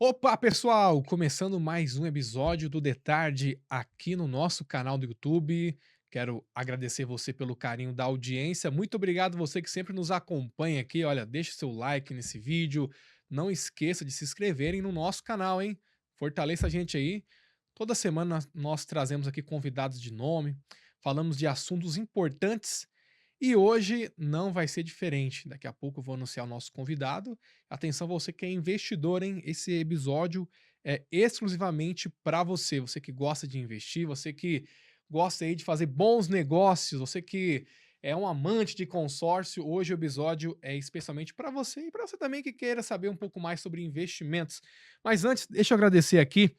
Opa, pessoal! Começando mais um episódio do The Tarde aqui no nosso canal do YouTube. Quero agradecer você pelo carinho da audiência. Muito obrigado você que sempre nos acompanha aqui. Olha, deixe seu like nesse vídeo. Não esqueça de se inscreverem no nosso canal, hein? Fortaleça a gente aí. Toda semana nós trazemos aqui convidados de nome, falamos de assuntos importantes e hoje não vai ser diferente. Daqui a pouco eu vou anunciar o nosso convidado. Atenção, você que é investidor, hein? Esse episódio é exclusivamente para você. Você que gosta de investir, você que gosta aí de fazer bons negócios, você que é um amante de consórcio. Hoje o episódio é especialmente para você e para você também que queira saber um pouco mais sobre investimentos. Mas antes, deixa eu agradecer aqui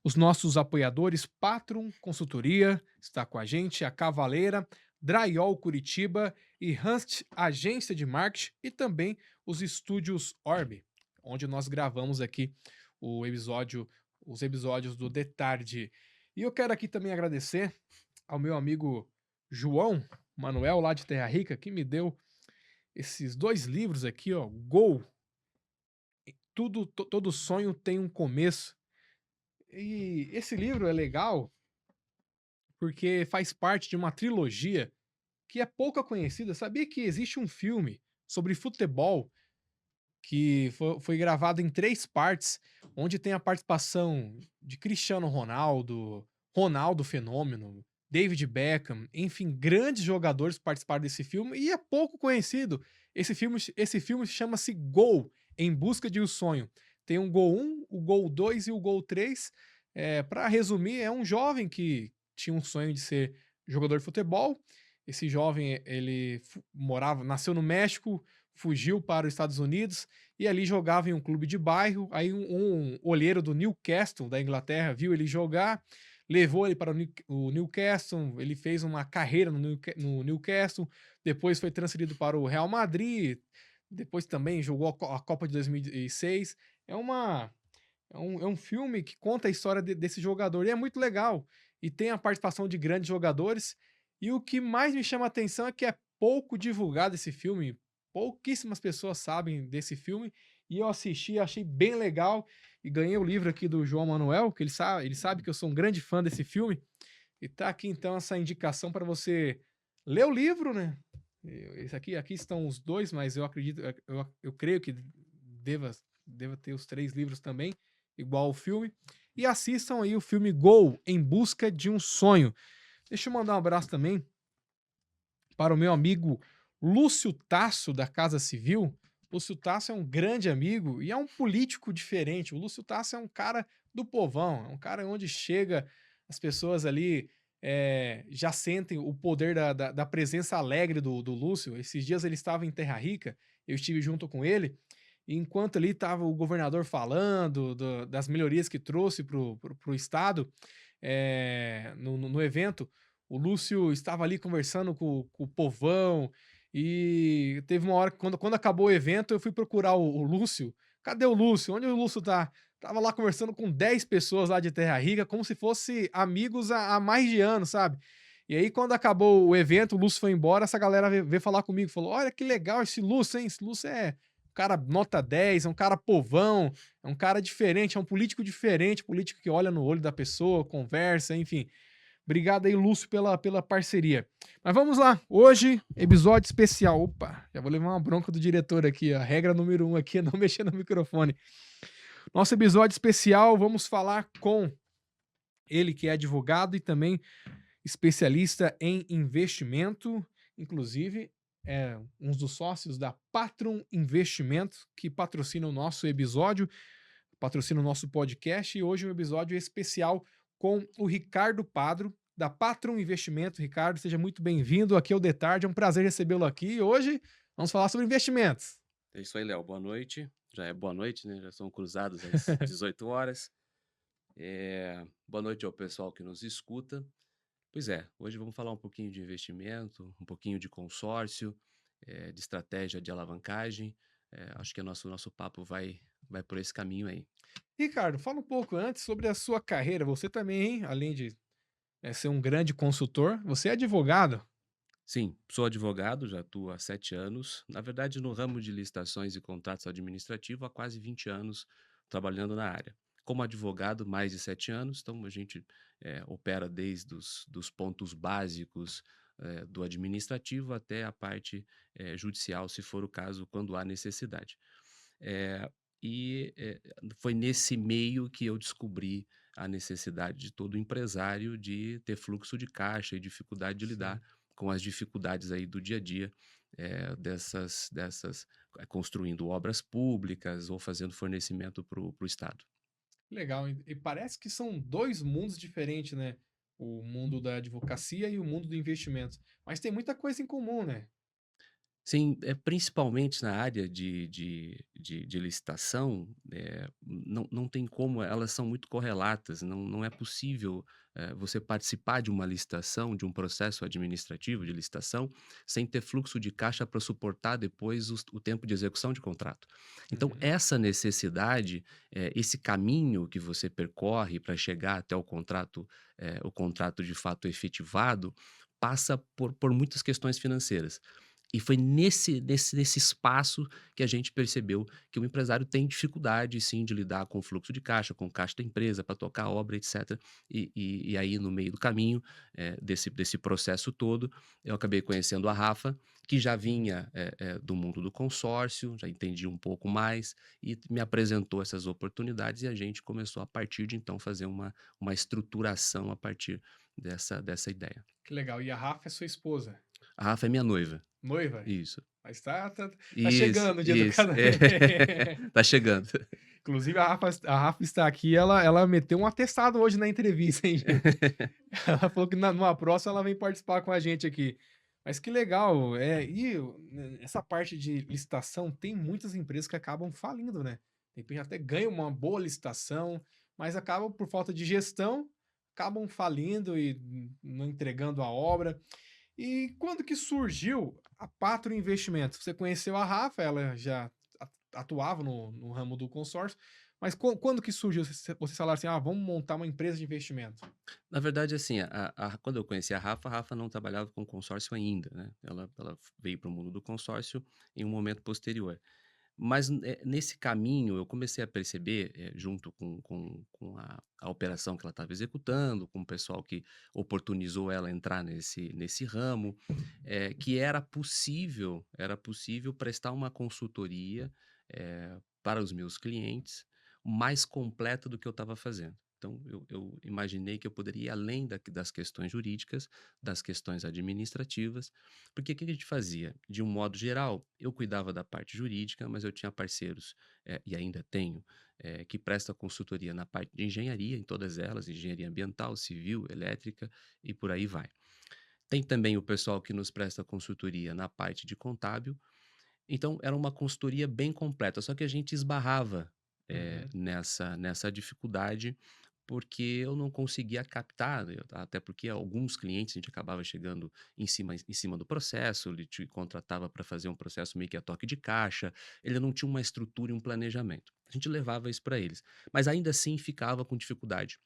os nossos apoiadores. Patron Consultoria está com a gente, a Cavaleira, Drywall Curitiba e Rust Agência de Marketing e também os estúdios Orb, onde nós gravamos aqui o episódio, os episódios do The Tarde. E eu quero aqui também agradecer ao meu amigo João Manuel, lá de Terra Rica, que me deu esses dois livros aqui, ó, Go, todo sonho tem um começo. E esse livro é legal porque faz parte de uma trilogia que é pouco conhecida. Sabia que existe um filme sobre futebol que foi gravado em 3 partes, onde tem a participação de Cristiano Ronaldo, Ronaldo Fenômeno, David Beckham, enfim, grandes jogadores participaram desse filme e é pouco conhecido. Esse filme chama-se Gol, Em Busca de um Sonho. Tem o Gol 1, o Gol 2 e o Gol 3. Para resumir, é um jovem que tinha um sonho de ser jogador de futebol. Esse jovem, ele nasceu no México, fugiu para os Estados Unidos e ali jogava em um clube de bairro. Aí um olheiro do Newcastle, da Inglaterra, viu ele jogar, levou ele para o Newcastle, ele fez uma carreira no Newcastle, depois foi transferido para o Real Madrid, depois também jogou a Copa de 2006. É uma é um filme que conta a história desse jogador e é muito legal. E tem a participação de grandes jogadores. E o que mais me chama a atenção é que é pouco divulgado esse filme. Pouquíssimas pessoas sabem desse filme. E eu assisti, achei bem legal. E ganhei o livro aqui do João Manuel, que ele sabe que eu sou um grande fã desse filme. E tá aqui então essa indicação para você ler o livro, né? Esse aqui estão os dois, mas eu acredito, eu creio que deva ter os 3 livros também, igual o filme. E assistam aí o filme Gol, Em Busca de um Sonho. Deixa eu mandar um abraço também para o meu amigo Lúcio Tasso, da Casa Civil. Lúcio Tasso é um grande amigo e é um político diferente. O Lúcio Tasso é um cara do povão, é um cara onde chega, as pessoas ali já sentem o poder da presença alegre do Lúcio. Esses dias ele estava em Terra Rica, eu estive junto com ele, e enquanto ali estava o governador falando das melhorias que trouxe para o estado, no evento, o Lúcio estava ali conversando com o povão, e teve uma hora que quando acabou o evento, eu fui procurar o Lúcio. Cadê o Lúcio? Onde o Lúcio tá? Tava lá conversando com 10 pessoas lá de Terra Rica, como se fosse amigos há mais de anos, sabe? E aí, quando acabou o evento, o Lúcio foi embora, essa galera veio falar comigo, falou: "Olha que legal esse Lúcio, hein? Esse Lúcio é um cara nota 10, é um cara povão, é um cara diferente, é um político diferente, político que olha no olho da pessoa, conversa, enfim". Obrigado aí, Lúcio, pela parceria. Mas vamos lá, hoje, episódio especial. Opa, já vou levar uma bronca do diretor aqui, a regra número 1 aqui é não mexer no microfone. Nosso episódio especial, vamos falar com ele que é advogado e também especialista em investimento, inclusive é um dos sócios da Patron Investimentos, que patrocina o nosso episódio, patrocina o nosso podcast, e hoje um episódio especial com o Ricardo Padro, da Patron Investimento. Ricardo, seja muito bem-vindo aqui ao The Tarde, é um prazer recebê-lo aqui, e hoje vamos falar sobre investimentos. É isso aí, Léo. Boa noite. Já é boa noite, né? Já são cruzadas as 18 horas. Boa noite ao pessoal que nos escuta. Pois é, hoje vamos falar um pouquinho de investimento, um pouquinho de consórcio, de estratégia de alavancagem. Acho que o nosso papo vai por esse caminho aí. Ricardo, fala um pouco antes sobre a sua carreira. Você também, hein, além de ser um grande consultor, você é advogado. Sim, sou advogado, já atuo há 7 anos. Na verdade, no ramo de licitações e contratos administrativos há quase 20 anos. trabalhando na área. Como advogado, mais de 7 anos, então a gente, opera desde dos pontos básicos, do administrativo até a parte, judicial, se for o caso, quando há necessidade. Eh, Foi nesse meio que eu descobri a necessidade de todo empresário de ter fluxo de caixa e dificuldade de lidar Sim. com as dificuldades aí do dia a dia, construindo obras públicas ou fazendo fornecimento para o estado. Legal, e parece que são 2 mundos diferentes, né, o mundo da advocacia e o mundo do investimento, mas tem muita coisa em comum, né? Sim, principalmente na área de licitação, não tem como, elas são muito correlatas, não é possível, você participar de uma licitação, de um processo administrativo de licitação, sem ter fluxo de caixa para suportar depois o tempo de execução de contrato. Então Uhum. essa necessidade, esse caminho que você percorre para chegar até o contrato de fato efetivado, passa por muitas questões financeiras. E foi nesse espaço que a gente percebeu que o empresário tem dificuldade sim de lidar com o fluxo de caixa, com o caixa da empresa para tocar a obra, etcétera. E aí no meio do caminho, desse processo todo, eu acabei conhecendo a Rafa, que já Uhum. vinha, do mundo do consórcio, já entendia um pouco mais e me apresentou essas oportunidades e a gente começou a partir de então fazer uma estruturação a partir dessa ideia. Que legal. E a Rafa é sua esposa? A Rafa é minha noiva. Noiva? Isso. Mas tá Isso, chegando o dia do isso. É. casamento. Tá chegando. Inclusive a Rafa está aqui, ela meteu um atestado hoje na entrevista, hein, gente. Ela falou que numa próxima ela vem participar com a gente aqui. Mas que legal, essa parte de licitação, tem muitas empresas que acabam falindo, né. De repente até ganham uma boa licitação, mas acabam por falta de gestão, acabam falindo e não entregando a obra. E quando que surgiu a Patro Investimentos? Você conheceu a Rafa, ela já atuava no ramo do consórcio, mas quando que surgiu vocês falaram assim: "Ah, vamos montar uma empresa de investimento"? Na verdade, assim, quando eu conheci a Rafa não trabalhava com consórcio ainda, né, ela veio para o mundo do consórcio em um momento posterior. Mas, nesse caminho eu comecei a perceber, junto com a operação que ela estava executando, com o pessoal que oportunizou ela entrar nesse ramo, que era possível prestar uma consultoria, para os meus clientes, mais completa do que eu estava fazendo. Então eu imaginei que eu poderia ir além das questões jurídicas, das questões administrativas, porque o que a gente fazia? De um modo geral, eu cuidava da parte jurídica, mas eu tinha parceiros, e ainda tenho, que presta consultoria na parte de engenharia, em todas elas, engenharia ambiental, civil, elétrica e por aí vai. Tem também o pessoal que nos presta consultoria na parte de contábil, então era uma consultoria bem completa, só que a gente esbarrava, Uhum. nessa dificuldade, porque eu não conseguia captar, até porque alguns clientes a gente acabava chegando em cima do processo, ele te contratava para fazer um processo meio que a toque de caixa, ele não tinha uma estrutura e um planejamento. A gente levava isso para eles, mas ainda assim ficava com dificuldade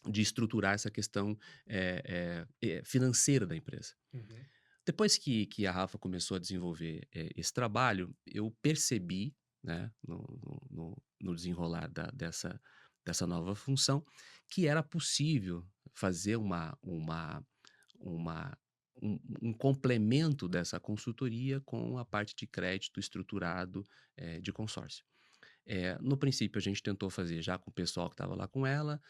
de estruturar essa questão, financeira da empresa. Uhum. Depois que a Rafa começou a desenvolver, esse trabalho, eu percebi, né, no desenrolar dessa nova função, que era possível fazer uma um complemento dessa consultoria com a parte de crédito estruturado, de consórcio. No princípio a gente tentou fazer já com o pessoal que estava lá com ela,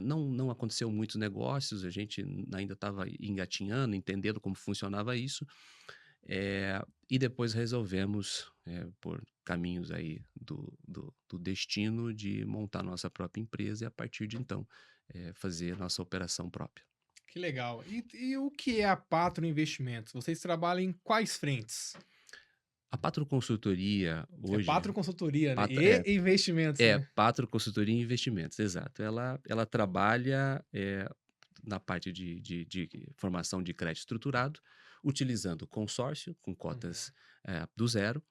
não aconteceu muitos negócios, a gente ainda estava engatinhando, entendendo como funcionava isso, e depois resolvemos, por caminhos aí do destino, de montar nossa própria empresa e a partir de então, fazer nossa operação própria. Que legal. E o que é a Patro Investimentos? Vocês trabalham em quais frentes? A Patro Consultoria É hoje, Patro Consultoria, né, Patro e investimentos, né? Patro Consultoria e Investimentos, exato. Ela trabalha, na parte de formação de crédito estruturado, utilizando consórcio com Uhum. cotas, do zero,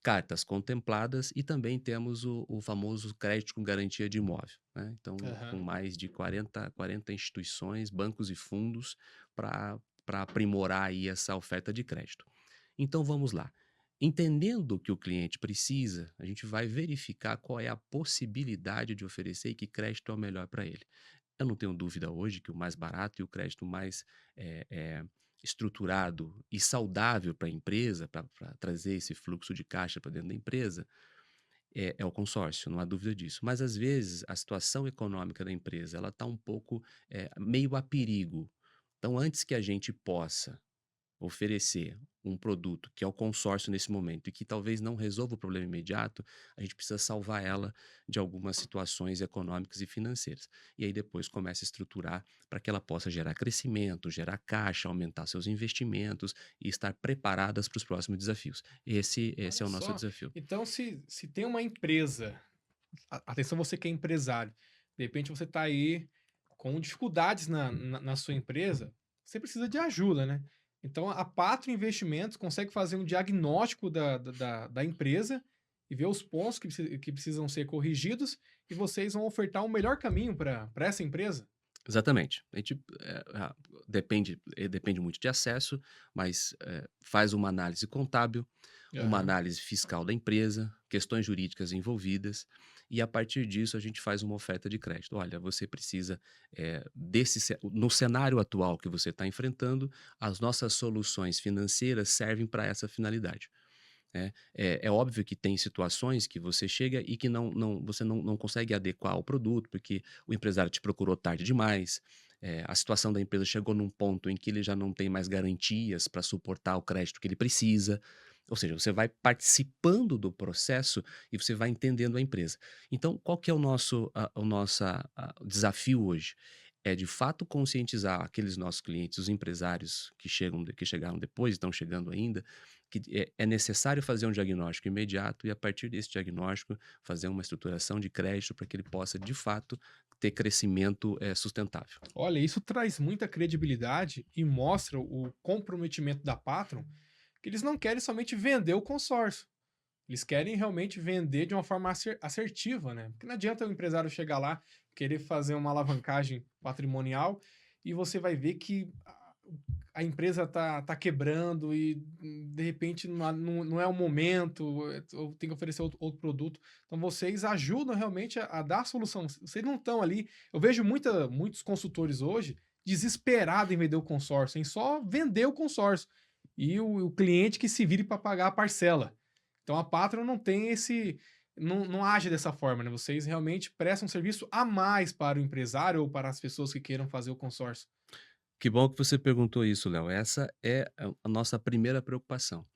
cartas contempladas e também temos o famoso crédito com garantia de imóvel, né. Então, com Aham. mais de 40 instituições, bancos e fundos para aprimorar aí essa oferta de crédito. Então vamos lá. Entendendo o que o cliente precisa, a gente vai verificar qual é a possibilidade de oferecer e que crédito é o melhor para ele. Eu não tenho dúvida hoje que o mais barato e o crédito mais estruturado e saudável para a empresa, para trazer esse fluxo de caixa para dentro da empresa, é o consórcio, não há dúvida disso. Mas às vezes a situação econômica da empresa ela está um pouco meio a perigo. Então, antes que a gente possa oferecer um produto que é o consórcio nesse momento e que talvez não resolva o problema imediato, a gente precisa salvar ela de algumas situações econômicas e financeiras. E aí depois começa a estruturar para que ela possa gerar crescimento, gerar caixa, aumentar seus investimentos e estar preparadas para os próximos desafios. Esse Olha é o nosso só. desafio. Então, se tem uma empresa, atenção você que é empresário, de repente você está aí com dificuldades na sua empresa, você precisa de ajuda, né? Então, a Patria Investimentos consegue fazer um diagnóstico da empresa e ver os pontos que precisam ser corrigidos e vocês vão ofertar o melhor caminho para essa empresa. Exatamente. A gente, depende muito de acesso, mas, faz uma análise contábil, uma Aham. análise fiscal da empresa, questões jurídicas envolvidas, e a partir disso a gente faz uma oferta de crédito. Olha, você precisa, no cenário atual que você está enfrentando, as nossas soluções financeiras servem para essa finalidade. Né. É óbvio que tem situações que você chega e que você não consegue adequar ao produto, porque o empresário te procurou tarde demais, a situação da empresa chegou num ponto em que ele já não tem mais garantias para suportar o crédito que ele precisa. Ou seja, você vai participando do processo e você vai entendendo a empresa. Então, qual que é o desafio hoje? É de fato conscientizar aqueles nossos clientes, os empresários que chegaram depois, estão chegando ainda, que é necessário fazer um diagnóstico imediato e, a partir desse diagnóstico, fazer uma estruturação de crédito para que ele possa, de fato, ter crescimento sustentável. Olha, isso traz muita credibilidade e mostra o comprometimento da Patron, que eles não querem somente vender o consórcio. Eles querem realmente vender de uma forma assertiva, né? Porque não adianta o empresário chegar lá, querer fazer uma alavancagem patrimonial e você vai ver que a empresa tá quebrando e de repente não é o momento, ou tem que oferecer outro produto. Então vocês ajudam realmente a dar a solução. Vocês não estão ali. Eu vejo muitos consultores hoje desesperados em vender o consórcio, em só vender o consórcio. E o cliente que se vire para pagar a parcela. Então a Patreon não tem esse. Não age dessa forma, né? Vocês realmente prestam um serviço a mais para o empresário ou para as pessoas que queiram fazer o consórcio. Que bom que você perguntou isso, Léo. Essa é a nossa primeira preocupação.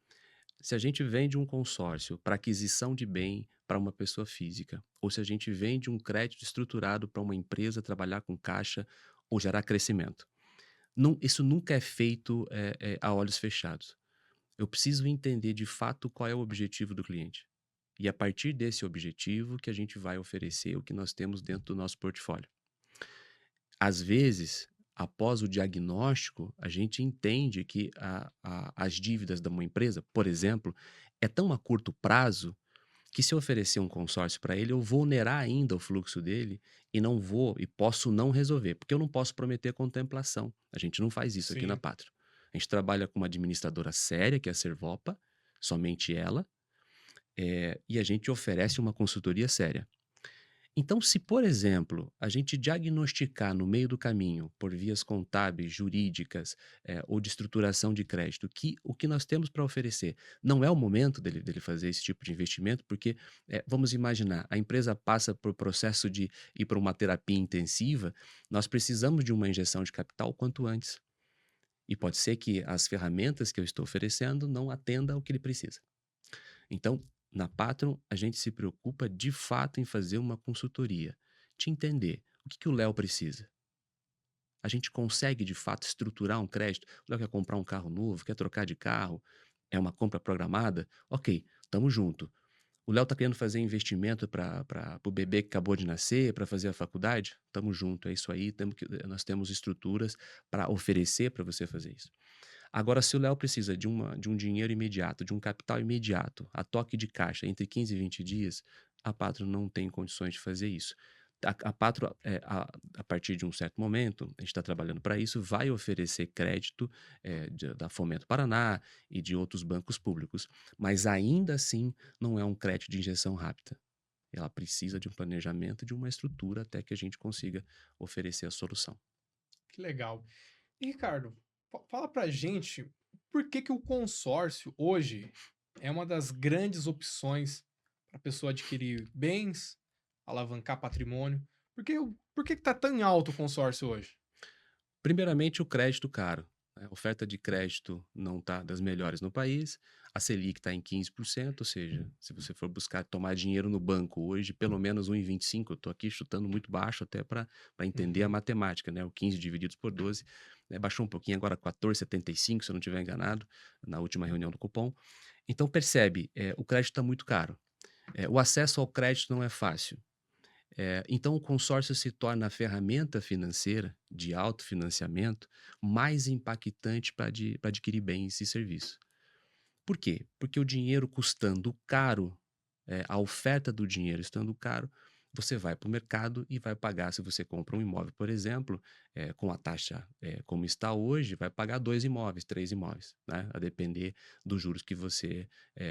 Se a gente vende um consórcio para aquisição de bem para uma pessoa física, ou se a gente vende um crédito estruturado para uma empresa trabalhar com caixa ou gerar crescimento. Isso nunca é feito a olhos fechados. Eu preciso entender de fato qual é o objetivo do cliente. E a partir desse objetivo que a gente vai oferecer o que nós temos dentro do nosso portfólio. Às vezes, após o diagnóstico, a gente entende que as dívidas de uma empresa, por exemplo, é tão a curto prazo que, se eu oferecer um consórcio para ele, eu vou onerar ainda o fluxo dele e não vou e posso não resolver, porque eu não posso prometer contemplação. A gente não faz isso aqui na Sim. Pátria. A gente trabalha com uma administradora séria, que é a Servopa, somente ela, e a gente oferece uma consultoria séria. Então, se, por exemplo, a gente diagnosticar no meio do caminho, por vias contábeis, jurídicas, ou de estruturação de crédito, que o que nós temos para oferecer não é o momento dele fazer esse tipo de investimento, porque, vamos imaginar, a empresa passa por processo de ir para uma terapia intensiva, nós precisamos de uma injeção de capital o quanto antes. E pode ser que as ferramentas que eu estou oferecendo não atendam ao que ele precisa. Então, na Patreon, a gente se preocupa de fato em fazer uma consultoria, te entender o que o Léo precisa. A gente consegue de fato estruturar um crédito. O Léo quer comprar um carro novo, quer trocar de carro, é uma compra programada? Ok, tamo junto. O Léo tá querendo fazer investimento para o bebê que acabou de nascer, para fazer a faculdade? Tamo junto, é isso aí. Nós temos estruturas para oferecer para você fazer isso. Agora, se o Léo precisa de um dinheiro imediato, de um capital imediato, a toque de caixa, entre 15 e 20 dias, a Patro não tem condições de fazer isso. a Pátria, a partir de um certo momento, a gente está trabalhando para isso, vai oferecer crédito da Fomento Paraná e de outros bancos públicos, mas ainda assim não é um crédito de injeção rápida. Ela precisa de um planejamento, de uma estrutura até que a gente consiga oferecer a solução. Que legal. E Ricardo, fala pra gente por que que o consórcio hoje é uma das grandes opções para a pessoa adquirir bens, alavancar patrimônio. Por que que tá tão alto o consórcio hoje? Primeiramente, o crédito caro, né, a oferta de crédito não está das melhores no país, a Selic está em 15%, ou seja, se você for buscar tomar dinheiro no banco hoje, pelo menos 1,25, eu estou aqui chutando muito baixo até para entender a Uhum. matemática, né, o 15 divididos por 12, né, baixou um pouquinho agora 14,75, se eu não estiver enganado, na última reunião do cupom. Então percebe, o crédito está muito caro, o acesso ao crédito não é fácil. Então, o consórcio se torna a ferramenta financeira de autofinanciamento mais impactante para adquirir bens e serviços. Por quê? Porque o dinheiro custando caro, a oferta do dinheiro estando caro, você vai para o mercado e vai pagar. Se você compra um imóvel, por exemplo, com a taxa como está hoje, vai pagar 2 imóveis, 3 imóveis, né? A depender dos juros que você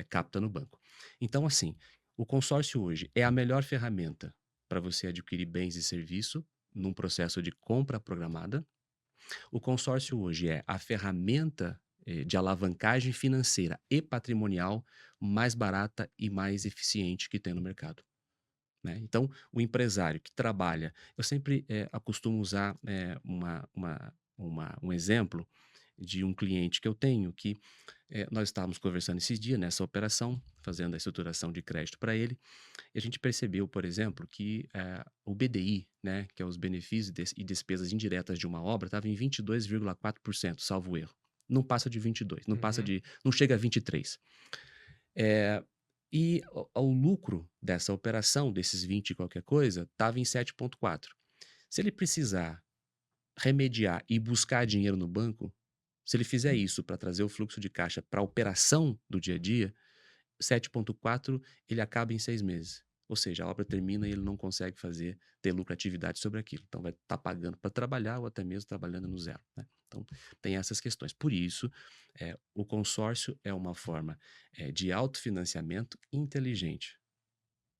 capta no banco. Então, assim, o consórcio hoje é a melhor ferramenta para você adquirir bens e serviços num processo de compra programada. O consórcio hoje é a ferramenta de alavancagem financeira e patrimonial mais barata e mais eficiente que tem no mercado, né? Então, o empresário que trabalha, eu sempre acostumo usar um exemplo de um cliente que eu tenho que nós estávamos conversando esses dias nessa operação, fazendo a estruturação de crédito para ele, e a gente percebeu, por exemplo, que o BDI, né, que é os benefícios e despesas indiretas de uma obra, estava em 22,4%, salvo erro. Não passa de 22, Uhum. não chega a 23. Eh, e o lucro dessa operação, desses 20 e qualquer coisa, estava em 7,4. Se ele precisar remediar e buscar dinheiro no banco, se ele fizer isso para trazer o fluxo de caixa para a operação do dia a dia, 7,4 ele acaba em 6 meses. Ou seja, a obra termina e ele não consegue ter lucratividade sobre aquilo. Então vai estar pagando para trabalhar ou até mesmo trabalhando no zero, né. Então tem essas questões. Por isso, o consórcio é uma forma, de autofinanciamento inteligente.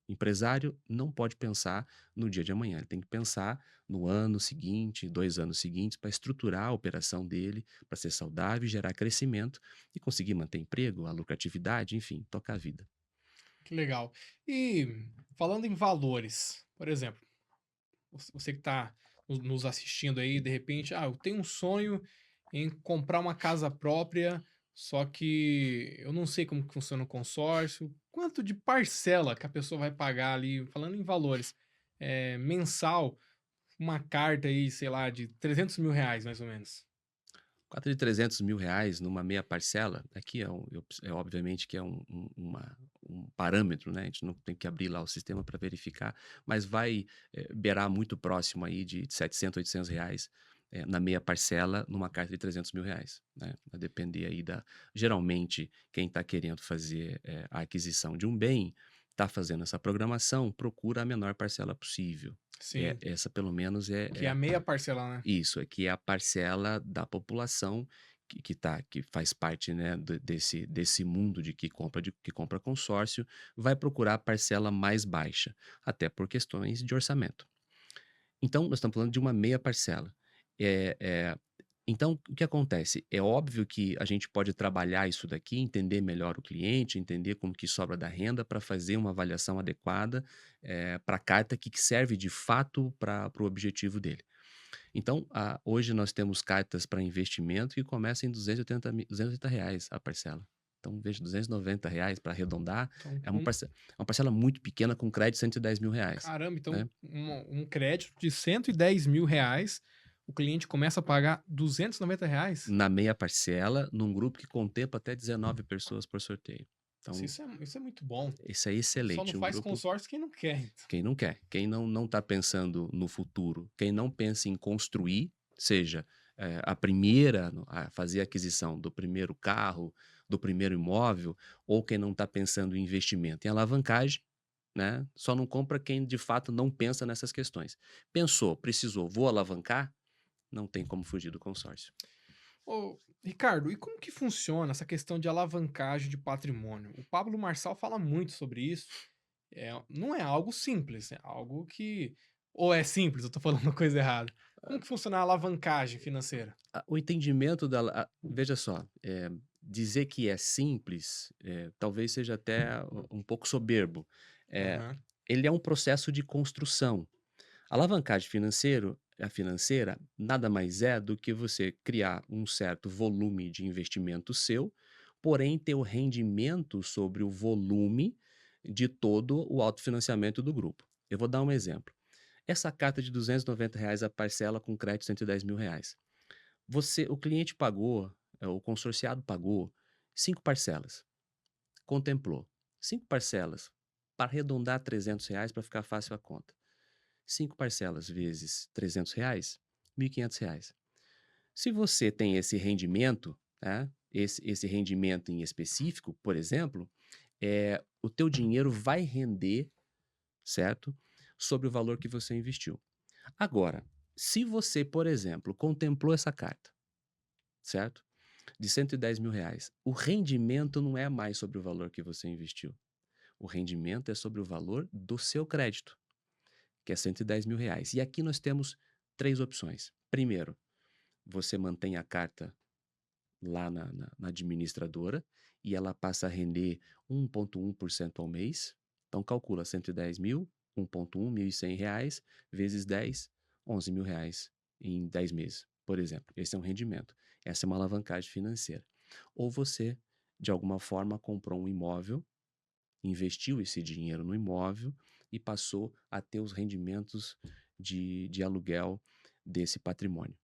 Empresário não pode pensar no dia de amanhã, ele tem que pensar no ano seguinte, 2 anos seguintes, para estruturar a operação dele, para ser saudável, gerar crescimento e conseguir manter emprego, a lucratividade, enfim, tocar a vida. Que legal. E falando em valores, por exemplo, você que está nos assistindo aí, de repente, eu tenho um sonho em comprar uma casa própria, só que eu não sei como que funciona o consórcio. Quanto de parcela que a pessoa vai pagar ali, falando em valores, mensal, uma carta aí, sei lá, de R$ 300.000, mais ou menos. Quatro de R$ 300.000 numa meia parcela, aqui obviamente que é um parâmetro, né, a gente não tem que abrir lá o sistema para verificar, mas vai, beirar muito próximo aí de 700, R$ 800, na meia parcela numa carta de R$ 300.000, né, a depender aí geralmente quem está querendo fazer, a aquisição de um bem, está fazendo essa programação, procura a menor parcela possível. Sim, Essa pelo menos que é a meia parcela, né? isso, aqui é a parcela da população que faz parte, né, desse mundo que compra consórcio, vai procurar a parcela mais baixa, até por questões de orçamento. Então, nós estamos falando de uma meia parcela. Eh eh, então, o que acontece? É óbvio que a gente pode trabalhar isso daqui, entender melhor o cliente, entender como que sobra da renda para fazer uma avaliação adequada, pra carta que serve de fato para o objetivo dele. Então, hoje nós temos cartas para investimento que começam em R$ 280 a parcela. Então, veja, R$ 290 para arredondar, Então, é uma parcela muito pequena com crédito de R$ 110.000, caramba, então né. um crédito de R$ 110.000, o cliente começa a pagar R$ 290. Na meia parcela, num grupo que contempla até 19 pessoas por sorteio. Nossa, Então, isso é muito bom. isso é Só não excelente, um faz grupo consórcio quem não quer, então. quem não quer, quem não está pensando no futuro, quem não pensa em construir, seja, a fazer a aquisição do primeiro carro, do primeiro imóvel, ou quem não está pensando em investimento, em alavancagem, né? Só não compra quem de fato não pensa nessas questões. Pensou, precisou, vou alavancar, não tem como fugir do consórcio. Ô, Ricardo, e como que funciona essa questão de alavancagem de patrimônio? O Pablo Marçal fala muito sobre isso. Não é algo simples, é algo que. Ou é simples, eu tô falando uma coisa errada. Como que funciona a alavancagem financeira? O entendimento da. Veja só, dizer que é simples, talvez seja até um pouco soberbo. Eh, Aham, ele é um processo de construção. A alavancagem a financeira nada mais é do que você criar um certo volume de investimento seu, porém ter o rendimento sobre o volume de todo o autofinanciamento do grupo. Eu vou dar um exemplo. Essa carta de R$ 290 a parcela com crédito R$ 110.000. O cliente pagou, o consorciado pagou 5 parcelas, contemplou. 5 parcelas, para arredondar R$ 300 para ficar fácil a conta. 5 parcelas vezes R$ 300, R$ 1.500. Se você tem esse rendimento, tá? Esse rendimento em específico, por exemplo, o teu dinheiro vai render, certo? Sobre o valor que você investiu. Agora, se você, por exemplo, contemplou essa carta, certo? De R$ 110.000, o rendimento não é mais sobre o valor que você investiu. O rendimento é sobre o valor do seu crédito, que é R$ 110.000. E aqui nós temos 3 opções. Primeiro, você mantém a carta lá na administradora e ela passa a render 1,1% ao mês. Então calcula 110 mil, 1,1, R$ 1.100 vezes 10, R$ 11.000 em 10 meses, por exemplo. Esse é um rendimento. Essa é uma alavancagem financeira. Ou você, de alguma forma, comprou um imóvel, investiu esse dinheiro no imóvel e passou a ter os rendimentos de aluguel desse patrimônio,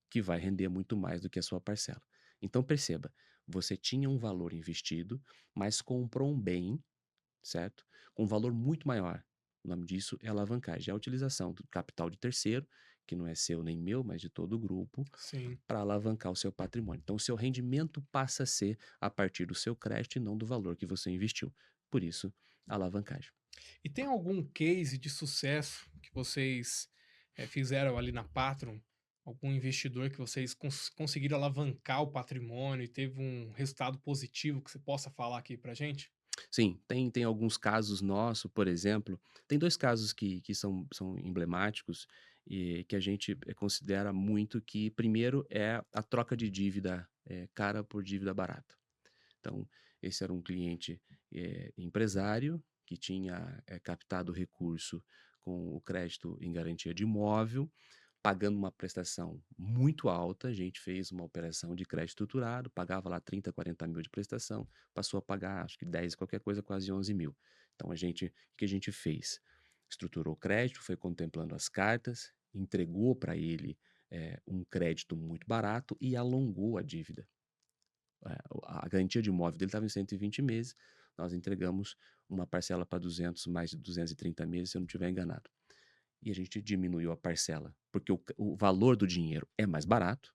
que vai render muito mais do que a sua parcela. Então perceba, você tinha um valor investido, mas comprou um bem, certo? Com um valor muito maior. O nome disso é alavancagem. É a utilização do capital de terceiro, que não é seu nem meu, mas de todo o grupo, sim. para alavancar o seu patrimônio. Então, o seu rendimento passa a ser a partir do seu crédito e não do valor que você investiu. Por isso, alavancagem. E tem algum case de sucesso que vocês fizeram ali na Patron? Algum investidor que vocês conseguiram alavancar o patrimônio e teve um resultado positivo que você possa falar aqui pra gente? Sim, tem alguns casos nossos, por exemplo, tem 2 casos que são emblemáticos e que a gente, considera muito que primeiro é a troca de dívida, cara por dívida barata. Então, esse era um cliente, empresário que tinha, captado recurso com o crédito em garantia de imóvel, pagando uma prestação muito alta. A gente fez uma operação de crédito estruturado, pagava lá 30, 40 mil de prestação, passou a pagar acho que 10 qualquer coisa, quase 11 mil. Então o que a gente fez? Estruturou o crédito, foi contemplando as cartas, entregou para ele um crédito muito barato e alongou a dívida. A garantia de imóvel dele estava em 120 meses, nós entregamos uma parcela para 200, mais de 230 meses, se eu não estiver enganado. E a gente diminuiu a parcela, porque o valor do dinheiro é mais barato,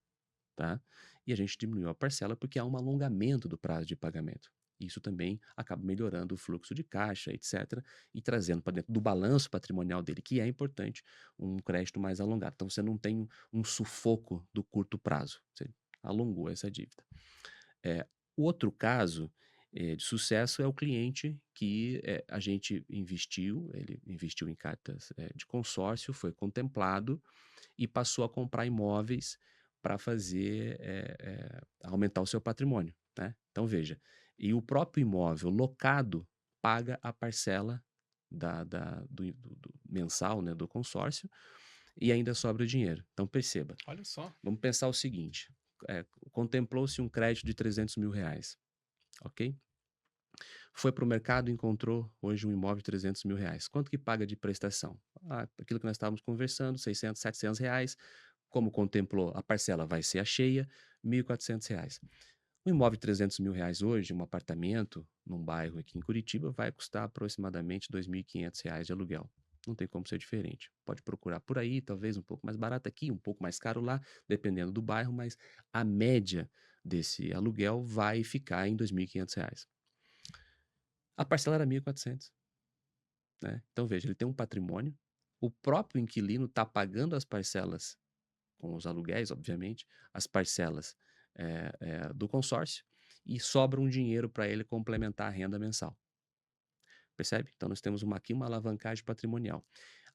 tá? E a gente diminuiu a parcela porque há um alongamento do prazo de pagamento. Isso também acaba melhorando o fluxo de caixa, etc., e trazendo para dentro do balanço patrimonial dele, que é importante, um crédito mais alongado. Então você não tem um sufoco do curto prazo, você alongou essa dívida. O outro caso de sucesso é o cliente que a gente investiu, ele investiu em cartas de consórcio, foi contemplado e passou a comprar imóveis para fazer aumentar o seu patrimônio, né? Então veja, e o próprio imóvel locado paga a parcela do mensal, né, do consórcio e ainda sobra o dinheiro. Então perceba, Olha só. vamos pensar o seguinte: contemplou-se um crédito de R$ 300.000, ok? Foi para o mercado e encontrou hoje um imóvel de R$ 300.000. Quanto que paga de prestação? Aquilo que nós estávamos conversando, R$ 600, R$ 700. Como contemplou, a parcela vai ser a cheia, R$ 1.400. Um imóvel de R$ 300.000 hoje, um apartamento, num bairro aqui em Curitiba, vai custar aproximadamente R$ 2.500 de aluguel. Não tem como ser diferente. Pode procurar por aí, talvez um pouco mais barato aqui, um pouco mais caro lá, dependendo do bairro, mas a média desse aluguel vai ficar em R$ 2.500. A parcela era 1.400. né? Então, veja, ele tem um patrimônio, o próprio inquilino está pagando as parcelas, com os aluguéis, obviamente, as parcelas do consórcio, e sobra um dinheiro para ele complementar a renda mensal. Percebe? Então, nós temos aqui uma alavancagem patrimonial.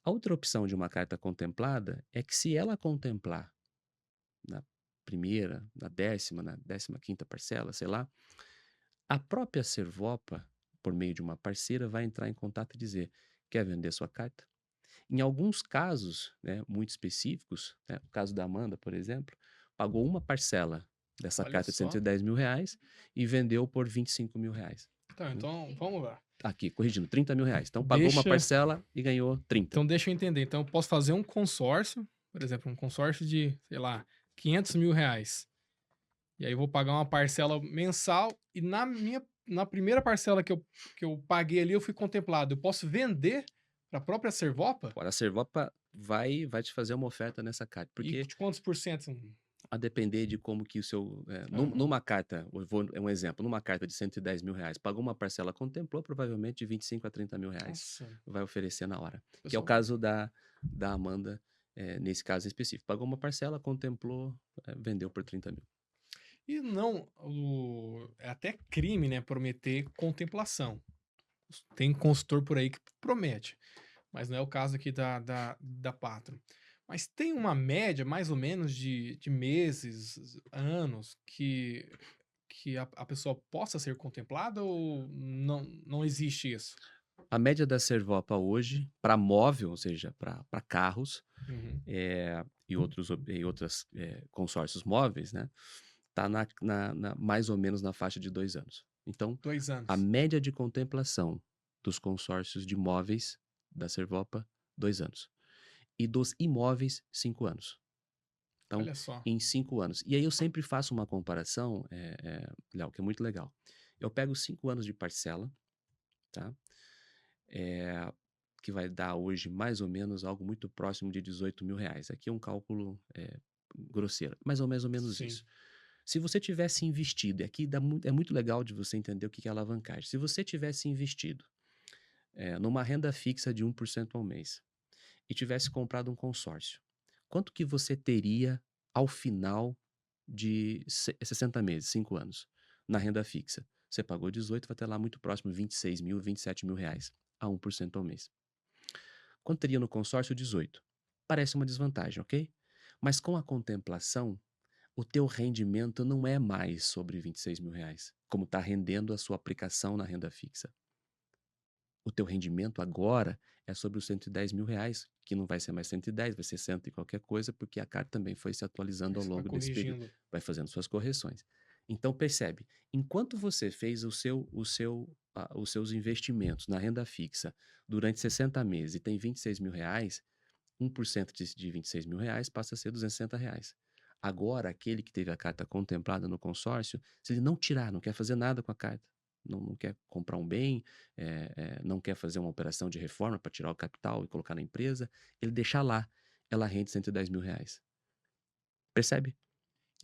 A outra opção de uma carta contemplada é que, se ela contemplar na primeira, na décima, na 15ª parcela, sei lá, a própria Servopa, por meio de uma parceira, vai entrar em contato e dizer: quer vender sua carta? Em alguns casos, né, muito específicos, né, o caso da Amanda, por exemplo, pagou uma parcela dessa Olha carta de só. R$ 110.000 e vendeu por R$ 25.000. Tá, Né? então vamos lá. Aqui, corrigindo, R$ 30.000. Então pagou uma Deixa, parcela e ganhou 30. então deixa eu entender. Então eu posso fazer um consórcio, por exemplo, um consórcio de, sei lá, R$ 500.000. E aí eu vou pagar uma parcela mensal e na primeira parcela que eu paguei ali, eu fui contemplado. Eu posso vender para a própria Servopa? Agora a Servopa vai te fazer uma oferta nessa carta, E porque de quantos por cento? a depender de como que o seu... Aham. numa carta, é um exemplo, numa carta de R$ 110.000, pagou uma parcela, contemplou, provavelmente de 25 a 30 mil reais Nossa, vai oferecer na hora. Que é o pessoal. caso da Amanda, nesse caso específico. Pagou uma parcela, contemplou, vendeu por 30 mil. E não, é até crime, né, prometer contemplação. Tem consultor por aí que promete, mas não é o caso aqui da Patro. Mas tem uma média, mais ou menos, de meses, anos, que a pessoa possa ser contemplada ou não existe isso? A média da Servopa hoje, para móvel, ou seja, para carros, Uhum. e outras consórcios móveis, né? Tá mais ou menos na faixa de 2 anos. Então, Dois a anos. média de contemplação dos consórcios de imóveis da Servopa, 2 anos. E dos imóveis, 5 anos. Então, Olha só. em 5 anos. E aí eu sempre faço uma comparação, Léo, que é muito legal. Eu pego 5 anos de parcela, tá? Eh, que vai dar hoje mais ou menos algo muito próximo de R$ 18.000. Aqui é um cálculo grosseiro, mas é mais ou menos Sim. isso. Se você tivesse investido, e aqui é muito legal de você entender o que é alavancagem. Se você tivesse investido numa renda fixa de 1% ao mês e tivesse comprado um consórcio, quanto que você teria ao final de 60 meses, 5 anos, na renda fixa? Você pagou 18, vai ter lá muito próximo, 26 mil, R$ 27.000 a 1% ao mês. Quanto teria no consórcio? 18. Parece uma desvantagem, ok? Mas com a contemplação, o teu rendimento não é mais sobre R$ 26.000, como está rendendo a sua aplicação na renda fixa. O teu rendimento agora é sobre os R$ 110.000, que não vai ser mais 110, vai ser 100 e qualquer coisa, porque a carta também foi se atualizando Aí ao você vai longo desse período, corrigindo. vai fazendo suas correções. Então percebe, enquanto você fez os seus investimentos na renda fixa durante 60 meses e tem R$ 26.000, 1% de R$ 26.000 passa a ser R$ 260. Agora, aquele que teve a carta contemplada no consórcio, se ele não tirar, não quer fazer nada com a carta, não quer comprar um bem, não quer fazer uma operação de reforma para tirar o capital e colocar na empresa, ele deixar lá, ela rende R$ 110.000. Percebe?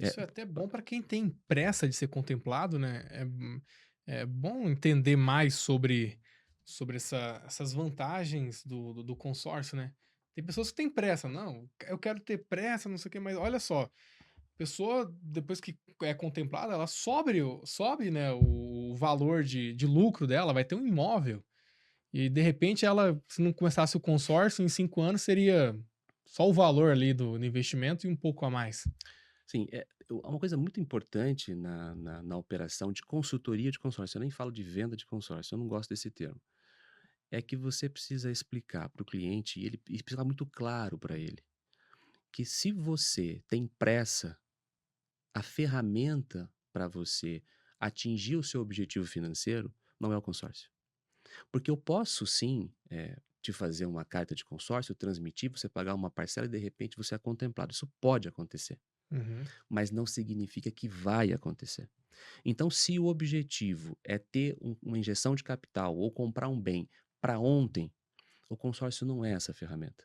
É, Isso é até bom para quem tem pressa de ser contemplado, né? É bom entender mais sobre essas vantagens do consórcio, né? Tem pessoas que têm pressa, não, eu quero ter pressa, não sei o quê, mas olha só, a pessoa, depois que é contemplada, ela sobe, né, o valor de lucro dela, vai ter um imóvel. E de repente ela, se não começasse o consórcio, em 5 anos seria só o valor ali do investimento e um pouco a mais. sim, uma coisa muito importante na operação de consultoria de consórcio, eu nem falo de venda de consórcio, eu não gosto desse termo, é que você precisa explicar para o cliente, e ele explicar muito claro para ele, que se você tem pressa, a ferramenta para você atingir o seu objetivo financeiro não é o consórcio. Porque eu posso sim te fazer uma carta de consórcio, transmitir, você pagar uma parcela e de repente você é contemplado. Isso pode acontecer, Uhum. mas não significa que vai acontecer. Então, se o objetivo é ter uma injeção de capital ou comprar um bem para ontem, o consórcio não é essa ferramenta.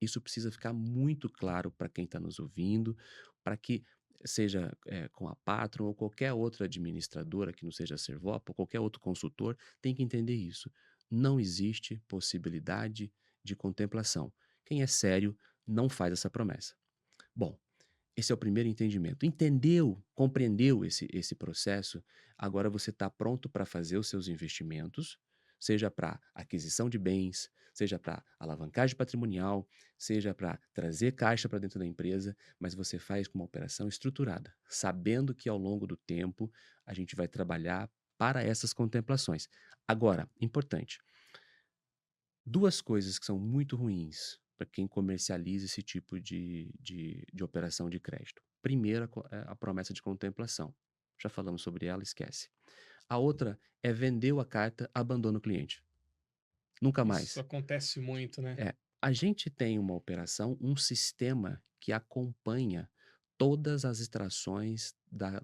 Isso precisa ficar muito claro para quem está nos ouvindo, para que seja com a Patron ou qualquer outra administradora que não seja a Servopa, ou qualquer outro consultor, tem que entender isso. Não existe possibilidade de contemplação. Quem é sério não faz essa promessa. Bom, esse é o primeiro entendimento. Entendeu, compreendeu esse processo, agora você está pronto para fazer os seus investimentos, seja para aquisição de bens, seja para alavancagem patrimonial, seja para trazer caixa para dentro da empresa, mas você faz com uma operação estruturada, sabendo que ao longo do tempo a gente vai trabalhar para essas contemplações. Agora, importante, duas coisas que são muito ruins para quem comercializa esse tipo de operação de crédito. Primeira, é a promessa de contemplação. Já falamos sobre ela, esquece. A outra é vendeu a carta, abandona o cliente. Nunca Isso mais. acontece muito, né? É, a gente tem uma operação, um sistema que acompanha todas as extrações da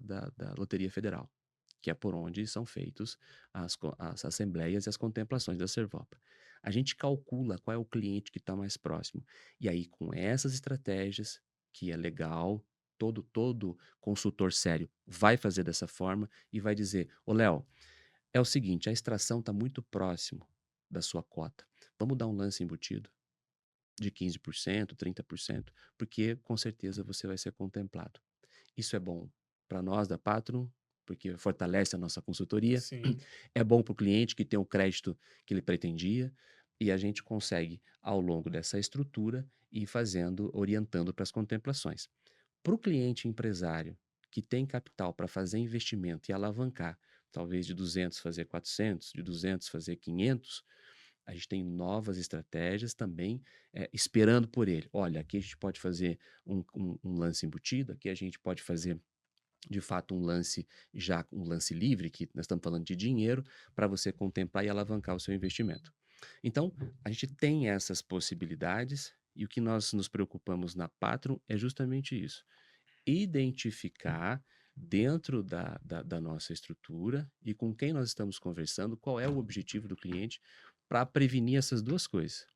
Loteria Federal, que é por onde são feitos as assembleias e as contemplações da Servopa. A gente calcula qual é o cliente que está mais próximo. E aí, com essas estratégias, que é legal, todo consultor sério vai fazer dessa forma e vai dizer: Ô Léo, é o seguinte, a extração está muito próximo da sua cota. Vamos dar um lance embutido de 15%, 30%, porque com certeza você vai ser contemplado. Isso é bom para nós da Patron, porque fortalece a nossa consultoria. Sim. É bom para o cliente que tem o crédito que ele pretendia. E a gente consegue, ao longo dessa estrutura, ir fazendo, orientando para as contemplações. Para o cliente empresário que tem capital para fazer investimento e alavancar, talvez de 200 fazer 400, de 200 fazer 500, a gente tem novas estratégias também, esperando por ele. Olha, aqui a gente pode fazer um lance embutido, aqui a gente pode fazer de fato um lance livre, que nós estamos falando de dinheiro, para você contemplar e alavancar o seu investimento. Então, a gente tem essas possibilidades e o que nós nos preocupamos na Patron é justamente isso: identificar dentro da nossa estrutura e com quem nós estamos conversando qual é o objetivo do cliente para prevenir essas duas coisas.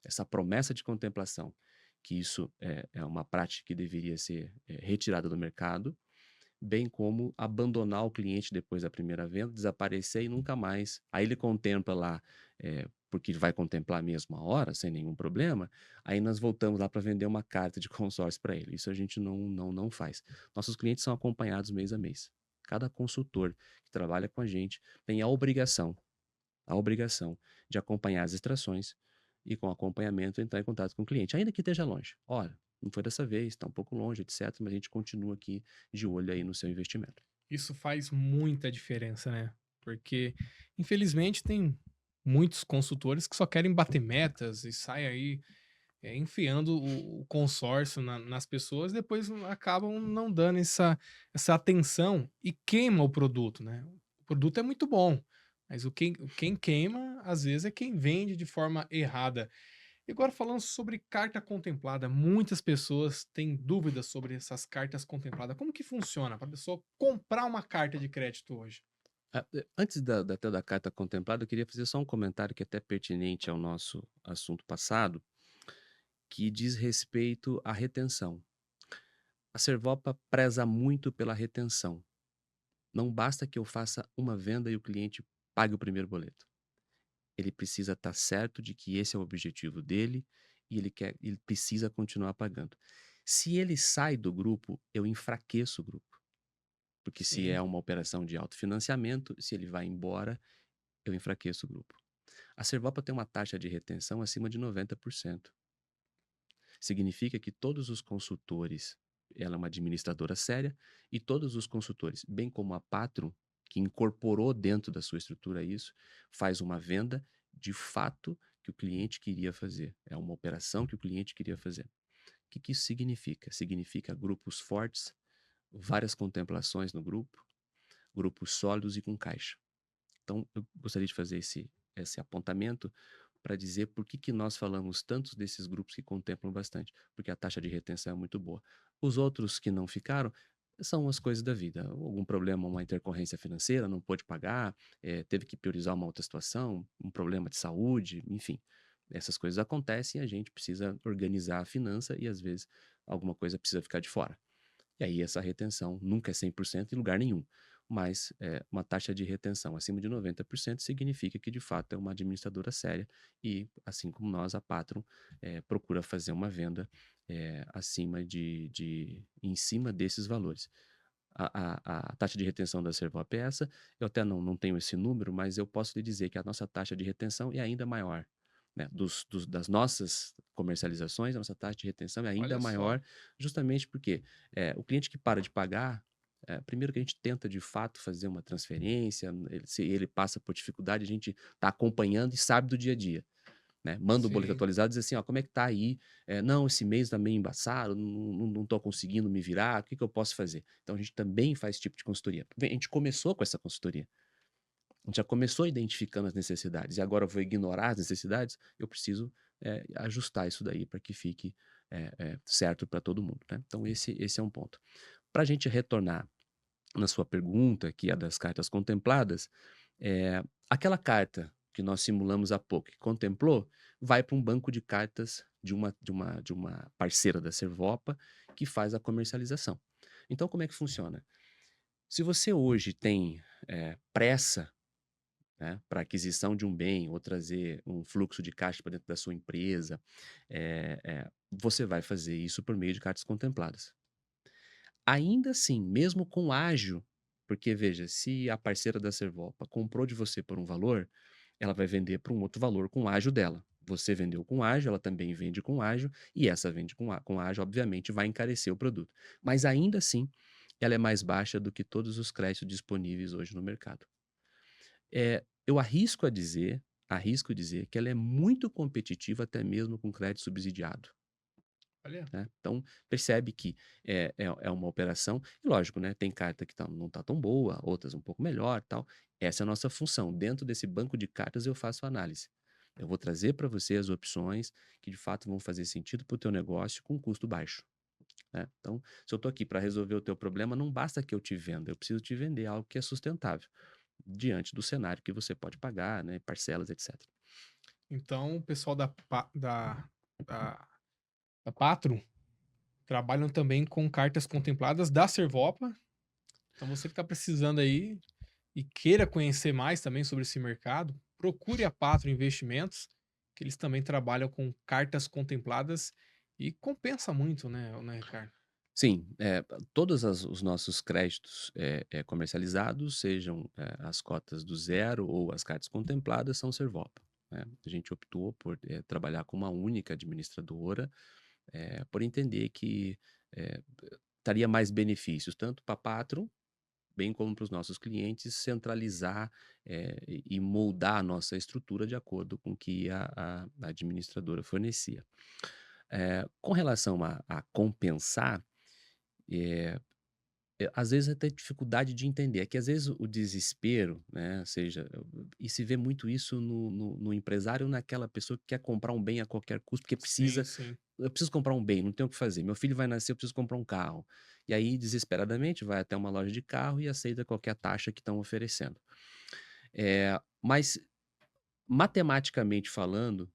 Essa promessa de contemplação, que isso é uma prática que deveria ser retirada do mercado, bem como abandonar o cliente depois da primeira venda, desaparecer e nunca mais. Aí ele contempla lá, porque vai contemplar mesmo a hora, sem nenhum problema, aí nós voltamos lá para vender uma carta de consórcio para ele. Isso a gente não faz. Nossos clientes são acompanhados mês a mês. Cada consultor que trabalha com a gente tem a obrigação de acompanhar as extrações e, com acompanhamento, entrar em contato com o cliente, ainda que esteja longe. Olha, não foi dessa vez, está um pouco longe, etc., mas a gente continua aqui de olho aí no seu investimento. Isso faz muita diferença, né? Porque, infelizmente, tem muitos consultores que só querem bater metas e saem aí enfiando o consórcio nas pessoas, depois acabam não dando essa atenção e queima o produto, né? O produto é muito bom, mas quem queima, às vezes, é quem vende de forma errada. E agora falando sobre carta contemplada, muitas pessoas têm dúvidas sobre essas cartas contempladas. Como que funciona para a pessoa comprar uma carta de crédito hoje? Antes até da carta contemplada, eu queria fazer só um comentário que é até pertinente ao nosso assunto passado, que diz respeito à retenção. A Servopa preza muito pela retenção. Não basta que eu faça uma venda e o cliente pague o primeiro boleto. Ele precisa estar certo de que esse é o objetivo dele e ele precisa continuar pagando. Se ele sai do grupo, eu enfraqueço o grupo. Porque se é Sim, uma operação de autofinanciamento, se ele vai embora, eu enfraqueço o grupo. A Servopa tem uma taxa de retenção acima de 90%. Significa que todos os consultores, ela é uma administradora séria, e todos os consultores, bem como a Patron, que incorporou dentro da sua estrutura isso, faz uma venda de fato que o cliente queria fazer. É uma operação que o cliente queria fazer. O que isso significa? Significa grupos fortes, várias contemplações no grupo, grupos sólidos e com caixa. Então, eu gostaria de fazer esse apontamento para dizer por que nós falamos tantos desses grupos que contemplam bastante, porque a taxa de retenção é muito boa. Os outros que não ficaram são as coisas da vida. Algum problema, uma intercorrência financeira, não pôde pagar, teve que priorizar uma outra situação, um problema de saúde, enfim. Essas coisas acontecem e a gente precisa organizar a finança e, às vezes, alguma coisa precisa ficar de fora. E aí essa retenção nunca é 100% em lugar nenhum. mas uma taxa de retenção acima de 90% significa que, de fato, é uma administradora séria e, assim como nós, a Patron procura fazer uma venda acima em cima desses valores. A taxa de retenção da Servop é essa. Eu até não tenho esse número, mas eu posso lhe dizer que a nossa taxa de retenção é ainda maior, né? Das nossas comercializações, a nossa taxa de retenção é ainda Olha só. maior, justamente porque o cliente que para de pagar, primeiro que a gente tenta de fato fazer uma transferência, se ele passa por dificuldade, a gente está acompanhando e sabe do dia a dia, né? Manda o boleto Sim. atualizado e diz assim: ó, como é que tá aí? Não, esse mês tá meio embaçado, não tô conseguindo me virar, o que que eu posso fazer? Então a gente também faz esse tipo de consultoria. A gente começou com essa consultoria. A gente já começou identificando as necessidades e agora eu vou ignorar as necessidades, eu preciso ajustar isso daí para que fique certo para todo mundo, né? Então esse é um ponto. Para a gente retornar na sua pergunta, que é das cartas contempladas, aquela carta que nós simulamos há pouco, que contemplou, vai para um banco de cartas de uma parceira da Servopa que faz a comercialização. Então, como é que funciona? Se você hoje tem pressa, né, para aquisição de um bem ou trazer um fluxo de caixa para dentro da sua empresa, você vai fazer isso por meio de cartas contempladas. Ainda assim, mesmo com ágio, porque veja, se a parceira da Servopa comprou de você por um valor, ela vai vender por um outro valor com ágio dela. Você vendeu com ágio, ela também vende com ágio, e essa vende com ágio, obviamente, vai encarecer o produto. Mas ainda assim, ela é mais baixa do que todos os créditos disponíveis hoje no mercado. Eu arrisco dizer que ela é muito competitiva até mesmo com crédito subsidiado. Olha. Né? Então, percebe que é uma operação, e lógico, né? Tem carta que não está tão boa, outras um pouco melhor, tal. Essa é a nossa função. Dentro desse banco de cartas, eu faço análise. Eu vou trazer para você as opções que de fato vão fazer sentido para o teu negócio com custo baixo. Né? Então, se eu estou aqui para resolver o teu problema, não basta que eu te venda, eu preciso te vender algo que é sustentável, diante do cenário que você pode pagar, né? Parcelas, etc. Então, o pessoal da, da Patro trabalham também com cartas contempladas da Servopa. Então, você que está precisando aí e queira conhecer mais também sobre esse mercado, procure a Patro Investimentos, que eles também trabalham com cartas contempladas e compensa muito, né, Ricardo? Sim, todos os nossos créditos comercializados, sejam as cotas do zero ou as cartas contempladas, são Servopa. Né? A gente optou por trabalhar com uma única administradora, por entender que eh, traria mais benefícios, tanto para a Patro, bem como para os nossos clientes, centralizar e moldar a nossa estrutura de acordo com o que a administradora fornecia. Com relação a compensar, eh, às vezes até dificuldade de entender, é que às vezes o desespero, né, seja e se vê muito isso no empresário, naquela pessoa que quer comprar um bem a qualquer custo, porque Sim, precisa sim. eu preciso comprar um bem, não tenho o que fazer, meu filho vai nascer, eu preciso comprar um carro. E aí, desesperadamente, vai até uma loja de carro e aceita qualquer taxa que estão oferecendo. Mas matematicamente falando,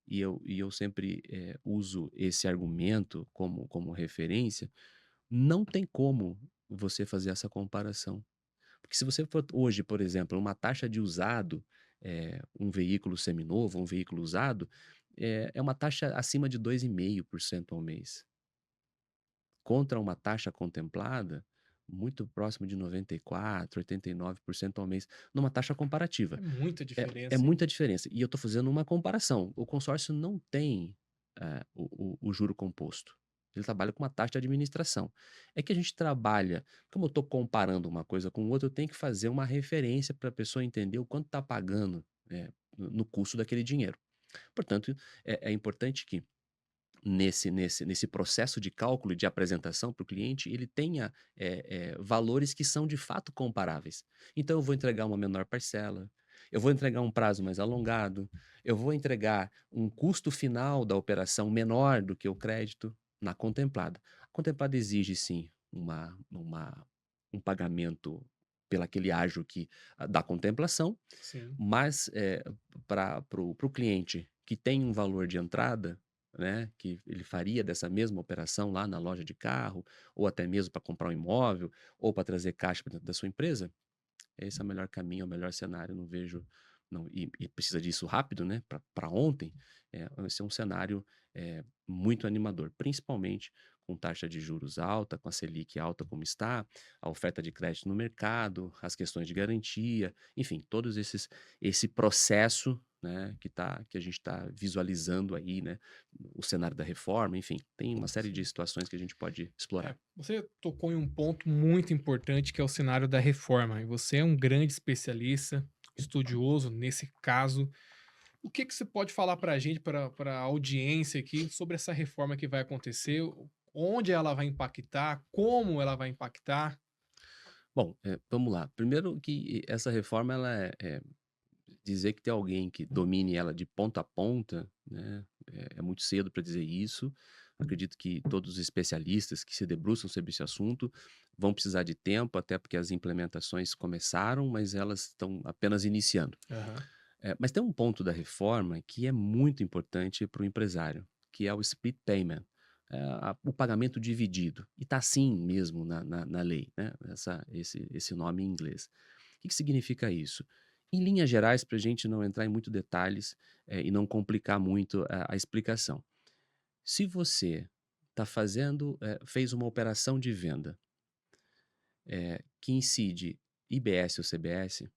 e eu sempre, uso esse argumento como referência, não tem como você fazer essa comparação. Porque se você for hoje, por exemplo, uma taxa de usado, um veículo seminovo, um veículo usado, é uma taxa acima de 2,5% ao mês, contra uma taxa contemplada muito próximo de 94, 89% ao mês, numa taxa comparativa. É muita É diferença, hein? muita diferença. E eu estou fazendo uma comparação. O consórcio não tem o juro composto. Ele trabalha com uma taxa de administração. É que a gente trabalha, como eu estou comparando uma coisa com outra, eu tenho que fazer uma referência para a pessoa entender o quanto está pagando no custo daquele dinheiro. Portanto, é importante que nesse processo de cálculo e de apresentação para o cliente, ele tenha valores que são de fato comparáveis. Então, eu vou entregar uma menor parcela, eu vou entregar um prazo mais alongado, eu vou entregar um custo final da operação menor do que o crédito na contemplada. A contemplada exige, sim, um pagamento pelo aquele ágio da contemplação, Sim. mas para o cliente que tem um valor de entrada, né, que ele faria dessa mesma operação lá na loja de carro, ou até mesmo para comprar um imóvel, ou para trazer caixa para dentro da sua empresa, esse é o melhor caminho, é o melhor cenário. Não vejo, não, e precisa disso rápido, né? Para ontem, esse é um cenário muito animador, principalmente com taxa de juros alta, com a Selic alta como está, a oferta de crédito no mercado, as questões de garantia, enfim, todos esse processo, né, que a gente está visualizando aí, né, o cenário da reforma, enfim, tem uma série de Sim. situações que a gente pode É, explorar. você tocou em um ponto muito importante que é o cenário da reforma. E você é um grande especialista, estudioso nesse caso. O que que você pode falar para a gente, para a audiência aqui, sobre essa reforma que vai acontecer? Onde ela vai impactar? Como ela vai impactar? Bom, vamos lá. Primeiro que essa reforma ela dizer que tem alguém que domine ela de ponta a ponta, né, é muito cedo para dizer isso. Acredito que todos os especialistas que se debruçam sobre esse assunto vão precisar de tempo, até porque as implementações começaram, mas elas estão apenas iniciando. Aham. Mas tem um ponto da reforma que é muito importante para o empresário, que é o split payment, o pagamento dividido. E está assim mesmo na lei, né? Esse nome em inglês. O que significa isso? Em linhas gerais, para a gente não entrar em muitos detalhes e não complicar muito a explicação. Se você fez uma operação de venda que incide IBS ou CBS,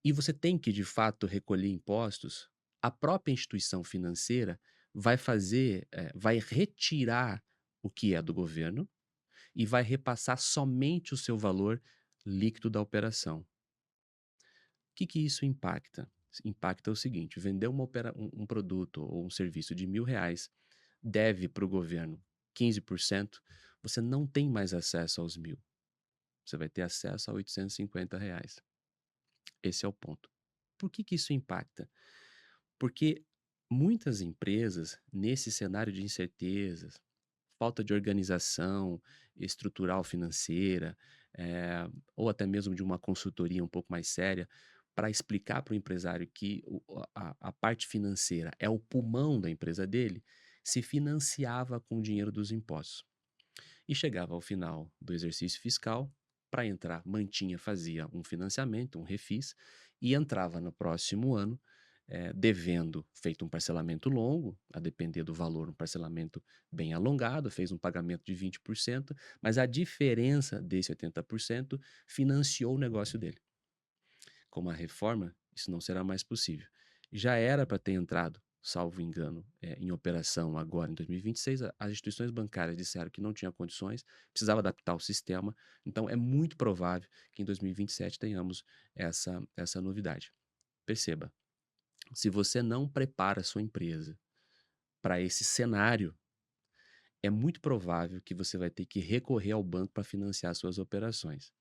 e você tem que, de fato, recolher impostos, a própria instituição financeira vai retirar o que é do governo e vai repassar somente o seu valor líquido da operação. O que isso impacta? Impacta o seguinte: vender um produto ou um serviço de R$ 1.000, deve para o governo 15%, você não tem mais acesso aos 1.000, você vai ter acesso a R$ 850. Esse é o ponto. Por que isso impacta? Porque muitas empresas, nesse cenário de incertezas, falta de organização estrutural financeira, ou até mesmo de uma consultoria um pouco mais séria, para explicar para o empresário que a parte financeira é o pulmão da empresa dele, se financiava com o dinheiro dos impostos. E chegava ao final do exercício fiscal, para entrar, fazia um financiamento, um refis, e entrava no próximo ano devendo, feito um parcelamento longo, a depender do valor, um parcelamento bem alongado, fez um pagamento de 20%, mas a diferença desse 80% financiou o negócio dele. Com a reforma, isso não será mais possível. Já era para ter entrado, salvo engano, em operação agora em 2026. As instituições bancárias disseram que não tinha condições, precisava adaptar o sistema, então é muito provável que em 2027 tenhamos essa novidade. Perceba, se você não prepara a sua empresa para esse cenário, é muito provável que você vai ter que recorrer ao banco para financiar suas operações.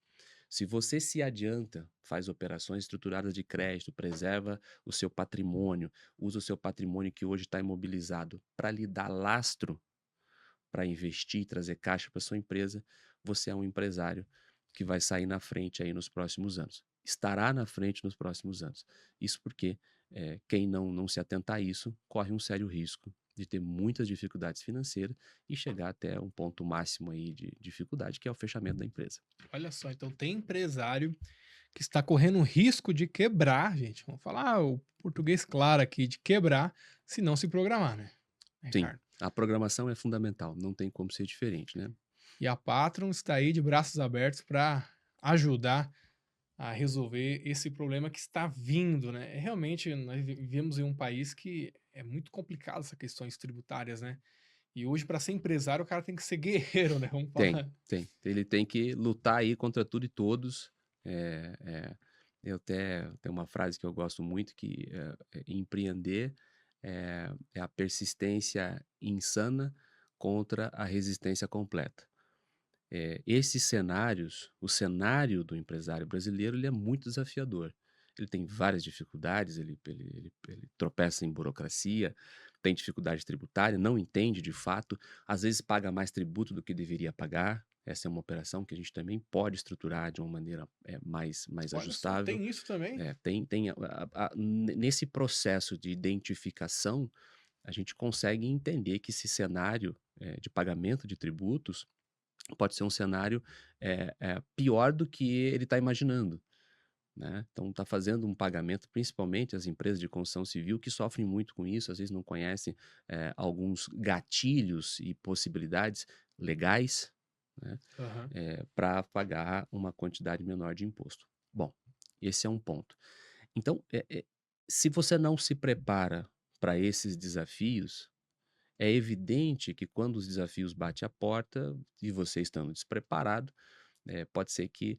Se você se adianta, faz operações estruturadas de crédito, preserva o seu patrimônio, usa o seu patrimônio que hoje está imobilizado para lhe dar lastro para investir, trazer caixa para sua empresa, você é um empresário que vai sair na frente aí nos próximos anos. Estará na frente nos próximos anos. Isso porque quem não se atentar a isso corre um sério risco de ter muitas dificuldades financeiras e chegar até um ponto máximo aí de dificuldade, que é o fechamento da empresa. Olha só, então tem empresário que está correndo um risco de quebrar, gente. Vamos falar o português claro aqui, de quebrar, se não se programar, né, Sim, Ricardo? a programação é fundamental, não tem como ser diferente, né? E a Patron está aí de braços abertos para ajudar a resolver esse problema que está vindo, né? Realmente, nós vivemos em um país que é muito complicado essas questões tributárias, né? E hoje, para ser empresário, o cara tem que ser guerreiro, né? Vamos Tem, falar. tem. Ele tem que lutar aí contra tudo e todos. Eh eu até tenho uma frase que eu gosto muito que, empreender é a persistência insana contra a resistência completa. Esses cenários, o cenário do empresário brasileiro, ele é muito desafiador. Ele tem várias dificuldades, ele tropeça em burocracia, tem dificuldade tributária, não entende de fato, às vezes paga mais tributo do que deveria pagar. Essa é uma operação que a gente também pode estruturar de uma maneira mais Olha só, ajustável. tem isso também? Nesse processo de identificação, a gente consegue entender que esse cenário de pagamento de tributos pode ser um cenário pior do que ele está imaginando, né? Então, está fazendo um pagamento, principalmente as empresas de construção civil, que sofrem muito com isso, às vezes não conhecem alguns gatilhos e possibilidades legais, né? Aham. Para pagar uma quantidade menor de imposto. Bom, esse é um ponto. Então, se você não se prepara para esses desafios, é evidente que quando os desafios batem a porta e você estando despreparado, pode ser que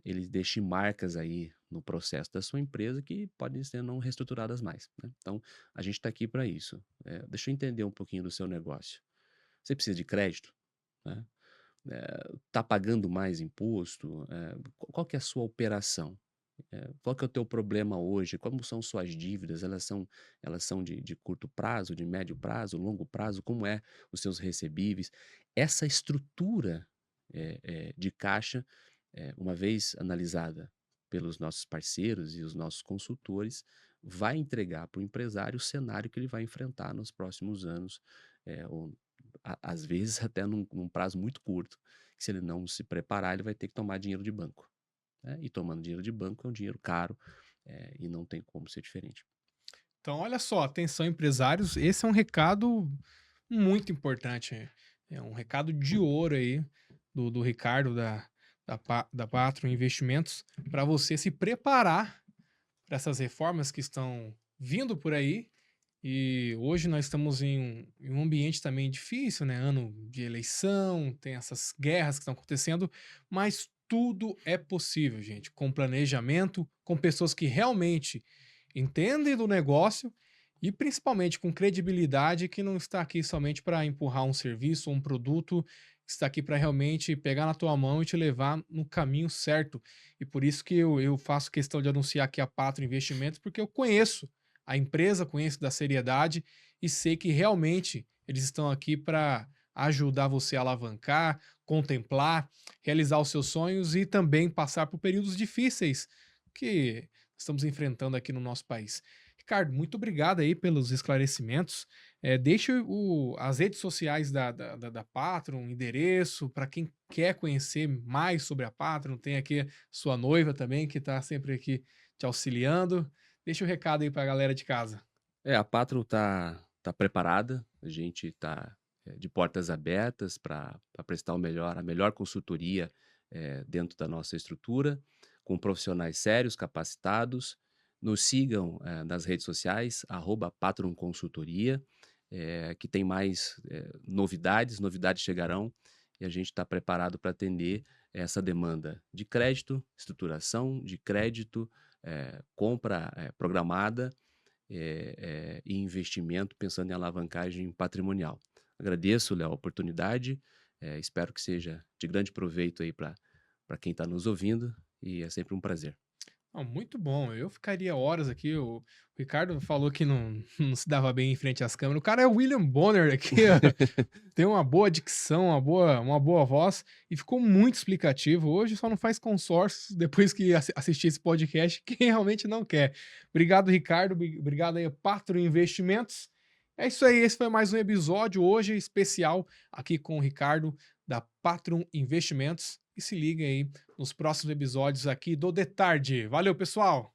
eles deixem marcas aí no processo da sua empresa que podem ser não reestruturadas mais, né? Então, a gente está aqui para isso. Deixa eu entender um pouquinho do seu negócio. Você precisa de crédito, né? Tá pagando mais imposto? Qual que é a sua operação? Qual que é o teu problema hoje? Como são suas dívidas? Elas são de curto prazo, de médio prazo, longo prazo? Como é os seus recebíveis? Essa estrutura de caixa, uma vez analisada pelos nossos parceiros e os nossos consultores, vai entregar para o empresário o cenário que ele vai enfrentar nos próximos anos, ou às vezes até num prazo muito curto, que se ele não se preparar, ele vai ter que tomar dinheiro de banco, né? E tomando dinheiro de banco é um dinheiro caro, e não tem como ser diferente. Então, olha só, atenção, empresários, esse é um recado muito importante. É um recado de ouro aí do Ricardo da Patro Investimentos para você se preparar para essas reformas que estão vindo por aí. E hoje nós estamos em um ambiente também difícil, né? Ano de eleição, tem essas guerras que estão acontecendo, mas tudo é possível, gente, com planejamento, com pessoas que realmente entendem do negócio e principalmente com credibilidade, que não está aqui somente para empurrar um serviço ou um produto, está aqui para realmente pegar na tua mão e te levar no caminho certo. E por isso que eu faço questão de anunciar aqui a Patro Investimentos, porque eu conheço a empresa, conheço da seriedade e sei que realmente eles estão aqui para ajudar você a alavancar, contemplar, realizar os seus sonhos e também passar por períodos difíceis que estamos enfrentando aqui no nosso país. Ricardo, muito obrigado aí pelos esclarecimentos. Deixe as redes sociais da Patron, endereço, para quem quer conhecer mais sobre a Patron. Tem aqui sua noiva também, que está sempre aqui te auxiliando. Deixa o recado aí para a galera de casa. A Patro tá preparada, a gente tá de portas abertas para prestar a melhor consultoria dentro da nossa estrutura, com profissionais sérios, capacitados. Nos sigam nas redes sociais, @Patron Consultoria, que tem mais novidades chegarão e a gente está preparado para atender essa demanda de crédito, estruturação de crédito, compra programada e investimento pensando em alavancagem patrimonial. Agradeço, Léo, a oportunidade, espero que seja de grande proveito aí para quem está nos ouvindo e é sempre um prazer. Muito bom, eu ficaria horas aqui. O Ricardo falou que não, não se dava bem em frente às câmeras. O cara é o William Bonner aqui, ó. Tem uma boa dicção, uma boa voz e ficou muito explicativo. Hoje só não faz consórcios depois que assistir esse podcast, quem realmente não quer. Obrigado, Ricardo. Obrigado aí, Patro Investimentos. É isso aí, esse foi mais um episódio hoje especial aqui com o Ricardo da Patron Investimentos. E se liga aí nos próximos episódios aqui do De Tarde. Valeu, pessoal!